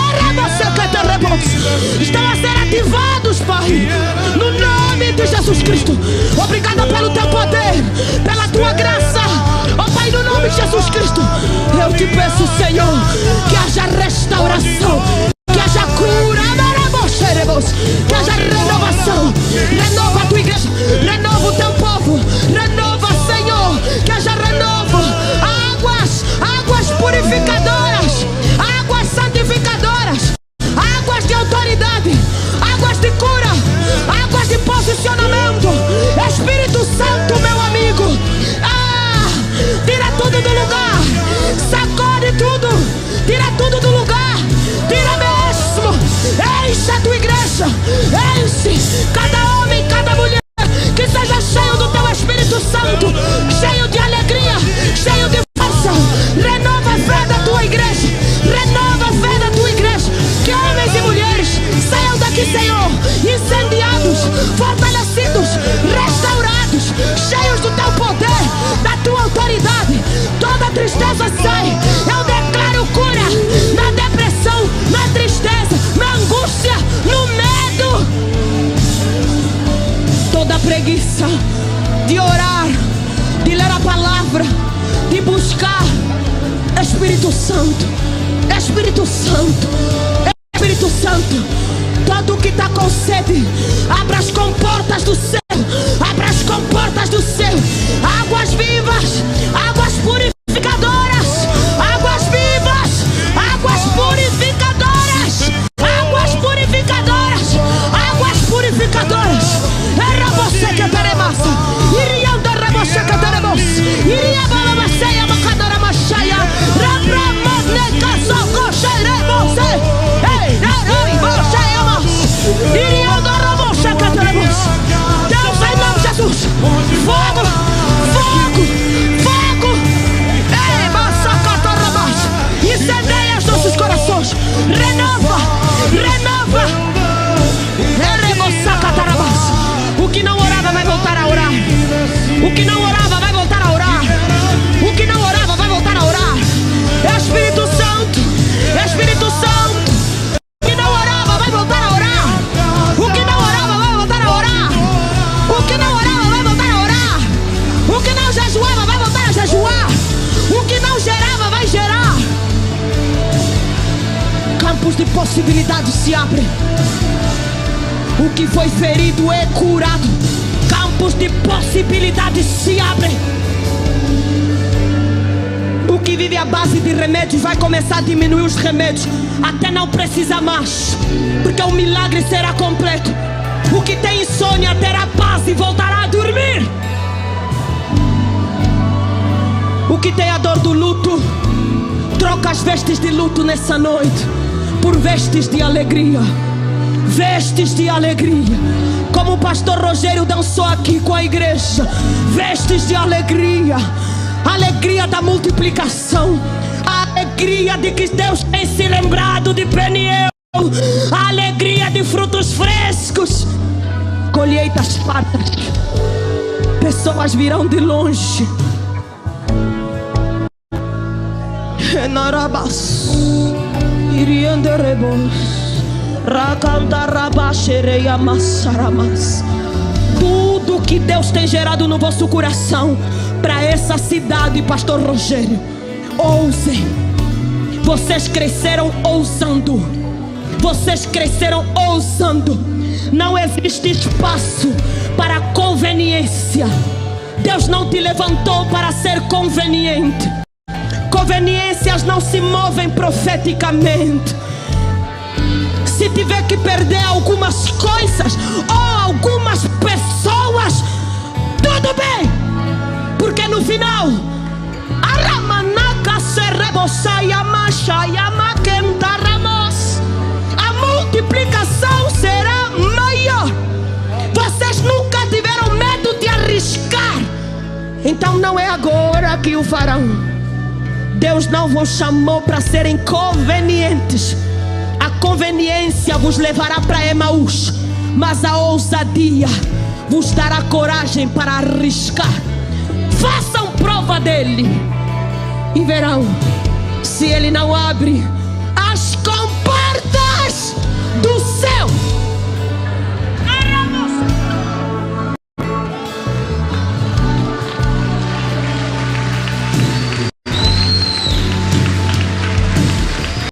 estão a ser ativados, Pai, no nome de Jesus Cristo. Obrigado pelo teu poder, pela tua graça, ó Pai, no nome de Jesus Cristo. Eu te peço, Senhor, que haja restauração, que haja cura, que haja renovação. Renova a tua igreja, renova o teu povo, renova, Senhor, que haja renovo. Águas purificadoras, águas santificadoras, águas de autoridade, águas de cura, águas de posicionamento. Espírito Santo, meu amigo, tira tudo do lugar, sacode tudo, tira tudo do lugar, tira mesmo. Enche a tua igreja, enche cada homem, cada mulher, que seja cheio do teu Espírito Santo, cheio de alegria, cheio de força. Renova a fé da tua igreja, renova a fé da tua igreja. Que homens e mulheres saiam daqui, Senhor, incendiados, fortalecidos, restaurados, cheios do teu poder, da tua autoridade. Toda tristeza sai. Eu declaro cura na depressão, na tristeza, na angústia, no medo. Toda preguiça de orar, de ler a palavra, de buscar. Espírito Santo, Espírito Santo, Espírito Santo, todo que está com sede, abra as comportas do céu, abra as comportas do céu. Águas vivas, águas purificadoras, águas vivas, águas purificadoras, águas purificadoras, águas purificadoras. Era você que teremassa, iria andar você que teremos, iria balamaceia, macadora machaia, rabramosneca, socoxeremos, ei, não, você ama, iria andar você que teremos. Deus, em nome de Jesus, fogo, fogo, fogo, ei, massacatarabas, incendeia os nossos corações, renova, renova. O que não orava vai voltar a orar. O que não orava vai voltar a orar. O que não orava vai voltar a orar. Espírito Santo, Espírito Santo. O que não orava vai voltar a orar. O que não orava vai voltar a orar. O que não orava vai voltar a orar. O que não jejuava vai voltar a jejuar. O que não gerava vai gerar. Campos de possibilidades se abrem. O que foi ferido é curado. Campos de possibilidades se abrem. O que vive à base de remédios vai começar a diminuir os remédios, até não precisar mais, porque o milagre será completo. O que tem insônia terá paz e voltará a dormir. O que tem a dor do luto, troca as vestes de luto nessa noite por vestes de alegria. vestes de alegria. Como o pastor Rogério dançou aqui com a igreja, vestes de alegria. Alegria da multiplicação, a alegria de que Deus tem se lembrado de Peniel, a alegria de frutos frescos, colheitas fartas. Pessoas virão de longe. Narabas, irianderebos, racandarabashereia massaramas. Tudo que Deus tem gerado no vosso coração para essa cidade, pastor Rogério, ousem. Vocês cresceram ousando. Vocês cresceram ousando. Não existe espaço para conveniência. Deus não te levantou para ser conveniente. Conveniências não se movem profeticamente. Se tiver que perder algumas coisas ou algumas pessoas, tudo bem, porque no final a multiplicação será maior. Vocês nunca tiveram medo de arriscar, então não é agora que o farão. Deus não vos chamou para serem convenientes. A conveniência vos levará para Emaús, mas a ousadia vos dará coragem para arriscar. Façam prova dele e verão. Se ele não abre,